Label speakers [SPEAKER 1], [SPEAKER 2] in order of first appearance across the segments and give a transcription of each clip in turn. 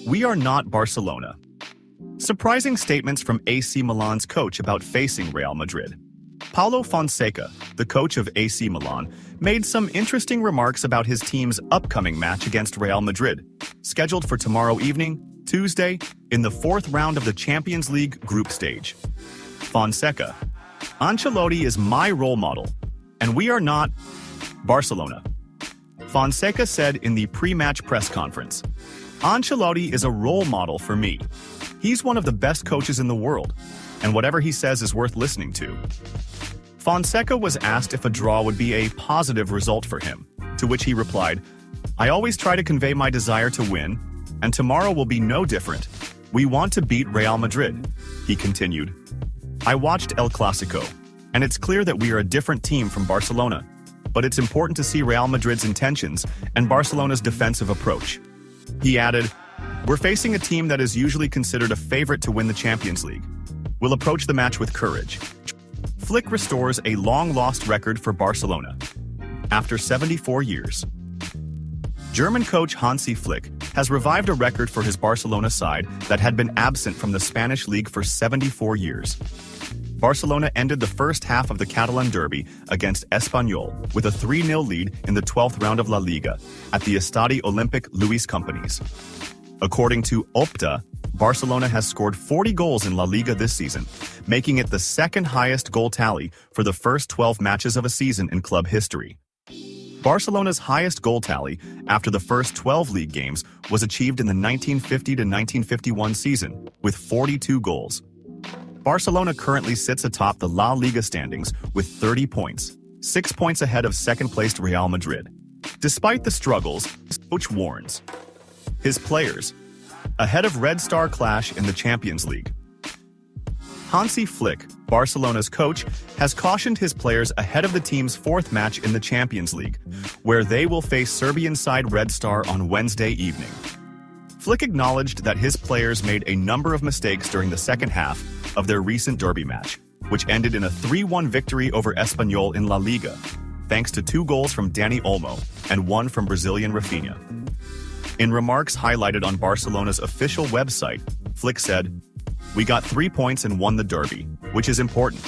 [SPEAKER 1] We are not Barcelona. Surprising statements from AC Milan's coach about facing Real Madrid. Paulo Fonseca, the coach of AC Milan, made some interesting remarks about his team's upcoming match against Real Madrid, scheduled for tomorrow evening, Tuesday, in the fourth round of the Champions League group stage. Fonseca: Ancelotti is my role model, and we are not Barcelona. Fonseca said in the pre-match press conference, Ancelotti is a role model for me. He's one of the best coaches in the world, and whatever he says is worth listening to. Fonseca was asked if a draw would be a positive result for him, to which he replied, I always try to convey my desire to win, and tomorrow will be no different. We want to beat Real Madrid, he continued. I watched El Clásico, and it's clear that we are a different team from Barcelona, but it's important to see Real Madrid's intentions and Barcelona's defensive approach. He added, we're facing a team that is usually considered a favorite to win the Champions League. We'll approach the match with courage. Flick restores a long-lost record for Barcelona. After 74 years. German coach Hansi Flick has revived a record for his Barcelona side that had been absent from the Spanish league for 74 years. Barcelona ended the first half of the Catalan derby against Espanyol with a 3-0 lead in the 12th round of La Liga at the Estadi Olímpic Lluís Companys. According to Opta, Barcelona has scored 40 goals in La Liga this season, making it the second highest goal tally for the first 12 matches of a season in club history. Barcelona's highest goal tally after the first 12 league games was achieved in the 1950-1951 season, with 42 goals. Barcelona currently sits atop the La Liga standings with 30 points, 6 points ahead of second-placed Real Madrid. Despite the struggles, coach warns his players ahead of Red Star clash in the Champions League. Hansi Flick, Barcelona's coach, has cautioned his players ahead of the team's fourth match in the Champions League, where they will face Serbian side Red Star on Wednesday evening. Flick acknowledged that his players made a number of mistakes during the second half of their recent derby match, which ended in a 3-1 victory over Espanyol in La Liga, thanks to 2 goals from Dani Olmo and 1 from Brazilian Rafinha. In remarks highlighted on Barcelona's official website, Flick said, we got 3 points and won the derby, which is important.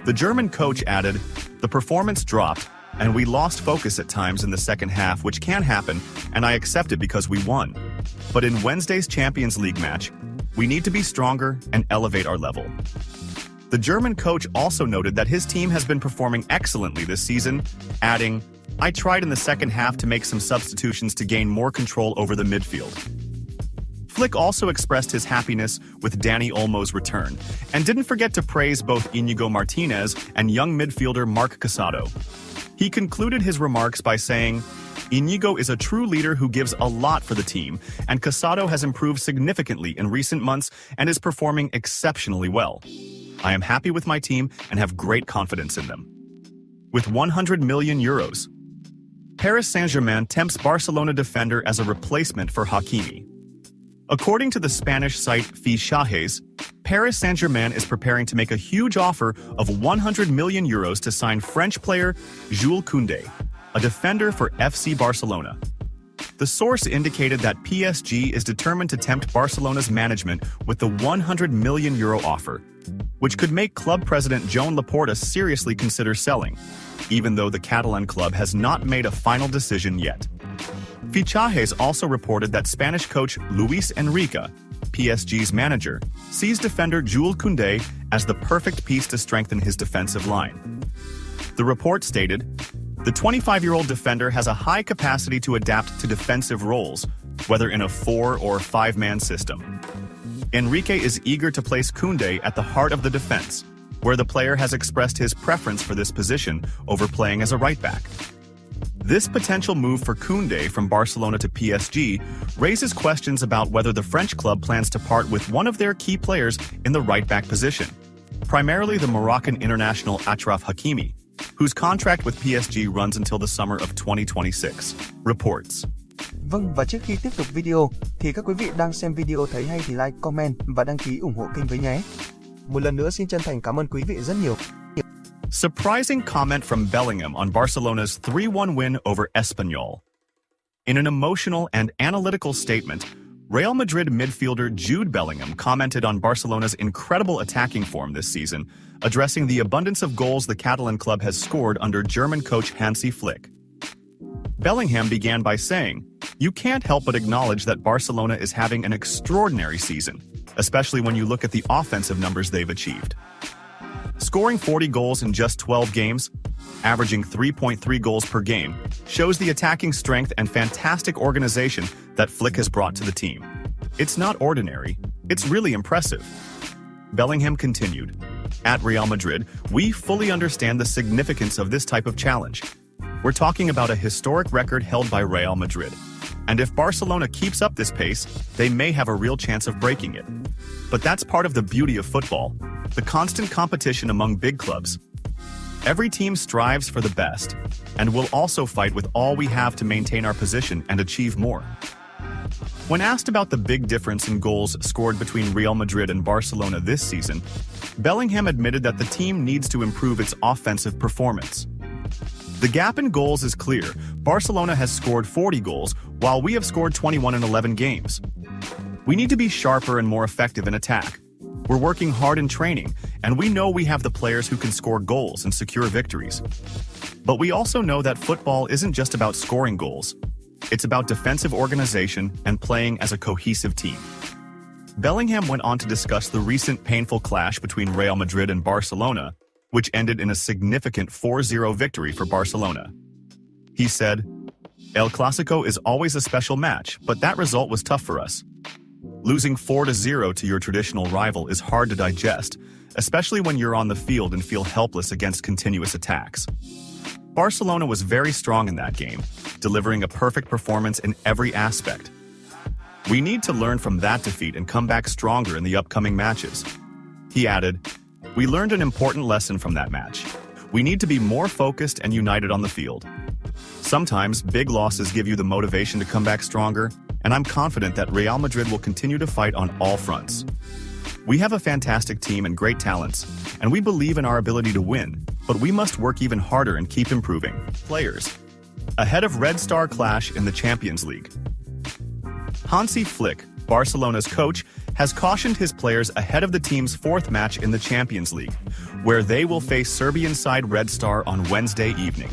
[SPEAKER 1] The German coach added, the performance dropped, and we lost focus at times in the second half, which can happen, and I accept it because we won. But in Wednesday's Champions League match, we need to be stronger and elevate our level. The German coach also noted that his team has been performing excellently this season, adding, I tried in the second half to make some substitutions to gain more control over the midfield. Flick also expressed his happiness with Dani Olmo's return, and didn't forget to praise both Íñigo Martínez and young midfielder Marc Casado. He concluded his remarks by saying, Íñigo is a true leader who gives a lot for the team, and Casado has improved significantly in recent months and is performing exceptionally well. I am happy with my team and have great confidence in them. With 100 million euros, Paris Saint-Germain tempts Barcelona defender as a replacement for Hakimi. According to the Spanish site Fichajes, Paris Saint-Germain is preparing to make a huge offer of 100 million euros to sign French player Jules Kunde, a defender for FC Barcelona. The source indicated that PSG is determined to tempt Barcelona's management with the 100 million euro offer, which could make club president Joan Laporta seriously consider selling, even though the Catalan club has not made a final decision yet. Fichajes also reported that Spanish coach Luis Enrique, PSG's manager, sees defender Jules Kunde as the perfect piece to strengthen his defensive line. The report stated, the 25-year-old defender has a high capacity to adapt to defensive roles, whether in a 4- or 5-man system. Enrique is eager to place Kunde at the heart of the defense, where the player has expressed his preference for this position over playing as a right-back. This potential move for Kunde from Barcelona to PSG raises questions about whether the French club plans to part with one of their key players in the right-back position, primarily the Moroccan international Achraf Hakimi, whose contract with PSG runs until the summer of 2026, reports.
[SPEAKER 2] Vâng, và trước khi tiếp tục video, thì các quý vị đang xem video thấy hay thì like, comment và đăng ký ủng hộ kênh với nhé. Một lần nữa xin chân thành cảm ơn quý vị rất nhiều.
[SPEAKER 1] Surprising comment from Bellingham on Barcelona's 3-1 win over Espanyol. In an emotional and analytical statement, Real Madrid midfielder Jude Bellingham commented on Barcelona's incredible attacking form this season, addressing the abundance of goals the Catalan club has scored under German coach Hansi Flick. Bellingham began by saying, "You can't help but acknowledge that Barcelona is having an extraordinary season, especially when you look at the offensive numbers they've achieved. Scoring 40 goals in just 12 games, averaging 3.3 goals per game, shows the attacking strength and fantastic organization that Flick has brought to the team. It's not ordinary, it's really impressive." Bellingham continued, "At Real Madrid, we fully understand the significance of this type of challenge. We're talking about a historic record held by Real Madrid. And if Barcelona keeps up this pace, they may have a real chance of breaking it. But that's part of the beauty of football, the constant competition among big clubs. Every team strives for the best, and we'll also fight with all we have to maintain our position and achieve more." When asked about the big difference in goals scored between Real Madrid and Barcelona this season, Bellingham admitted that the team needs to improve its offensive performance. "The gap in goals is clear. Barcelona has scored 40 goals, while we have scored 21 in 11 games. We need to be sharper and more effective in attack. We're working hard in training, and we know we have the players who can score goals and secure victories. But we also know that football isn't just about scoring goals. It's about defensive organization and playing as a cohesive team." Bellingham went on to discuss the recent painful clash between Real Madrid and Barcelona, which ended in a significant 4-0 victory for Barcelona. He said, "El Clásico is always a special match, but that result was tough for us. Losing 4-0 to your traditional rival is hard to digest, especially when you're on the field and feel helpless against continuous attacks. Barcelona was very strong in that game, delivering a perfect performance in every aspect. We need to learn from that defeat and come back stronger in the upcoming matches." He added, "We learned an important lesson from that match. We need to be more focused and united on the field. Sometimes big losses give you the motivation to come back stronger, and I'm confident that Real Madrid will continue to fight on all fronts. We have a fantastic team and great talents, and we believe in our ability to win, but we must work even harder and keep improving." Players. Ahead of Red Star clash in the Champions League. Hansi Flick, Barcelona's coach, has cautioned his players ahead of the team's fourth match in the Champions League, where they will face Serbian side Red Star on Wednesday evening.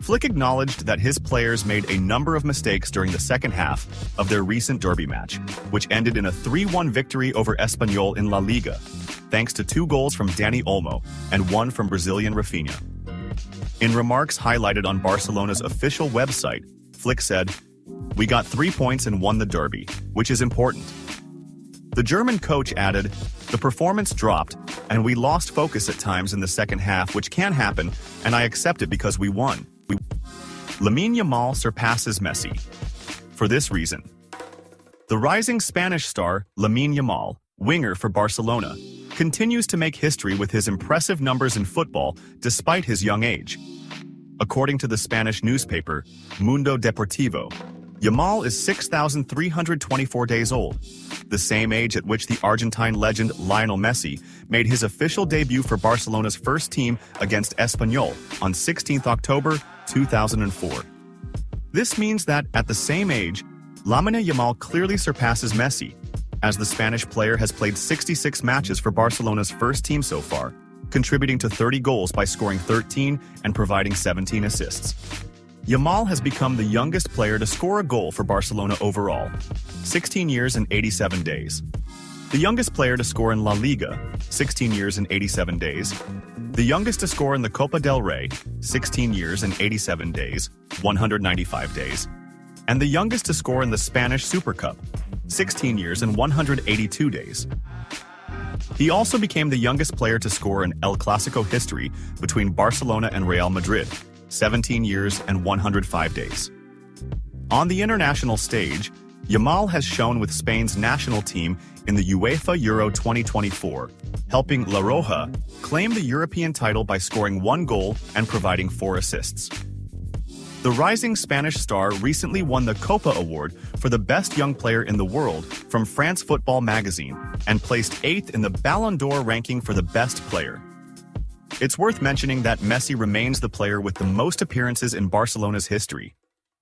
[SPEAKER 1] Flick acknowledged that his players made a number of mistakes during the second half of their recent derby match, which ended in a 3-1 victory over Espanyol in La Liga, thanks to 2 goals from Dani Olmo and 1 from Brazilian Rafinha. In remarks highlighted on Barcelona's official website, Flick said, "We got 3 points and won the derby, which is important." The German coach added, "The performance dropped, and we lost focus at times in the second half, which can happen, and I accept it because we won." Lamine Yamal surpasses Messi. For this reason, the rising Spanish star Lamine Yamal, winger for Barcelona, continues to make history with his impressive numbers in football despite his young age. According to the Spanish newspaper Mundo Deportivo, Yamal is 6,324 days old, the same age at which the Argentine legend Lionel Messi made his official debut for Barcelona's first team against Espanyol on 16 October 2004. This means that, at the same age, Lamine Yamal clearly surpasses Messi, as the Spanish player has played 66 matches for Barcelona's first team so far, contributing to 30 goals by scoring 13 and providing 17 assists. Yamal has become the youngest player to score a goal for Barcelona overall, 16 years and 87 days. The youngest player to score in La Liga, 16 years and 87 days. The youngest to score in the Copa del Rey, 16 years and 87 days, 195 days. And the youngest to score in the Spanish Super Cup, 16 years and 182 days. He also became the youngest player to score in El Clásico history between Barcelona and Real Madrid, 17 years and 105 days. On the international stage, Yamal has shown with Spain's national team in the UEFA Euro 2024, helping La Roja claim the European title by scoring 1 goal and providing 4 assists. The rising Spanish star recently won the Copa Award for the best young player in the world from France Football magazine and placed 8th in the Ballon d'Or ranking for the best player. It's worth mentioning that Messi remains the player with the most appearances in Barcelona's history,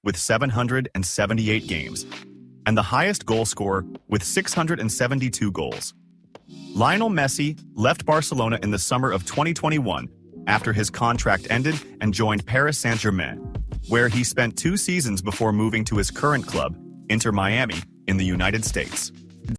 [SPEAKER 1] with 778 games, and the highest goal scorer with 672 goals. Lionel Messi left Barcelona in the summer of 2021 after his contract ended and joined Paris Saint-Germain, where he spent 2 seasons before moving to his current club, Inter Miami, in the United States.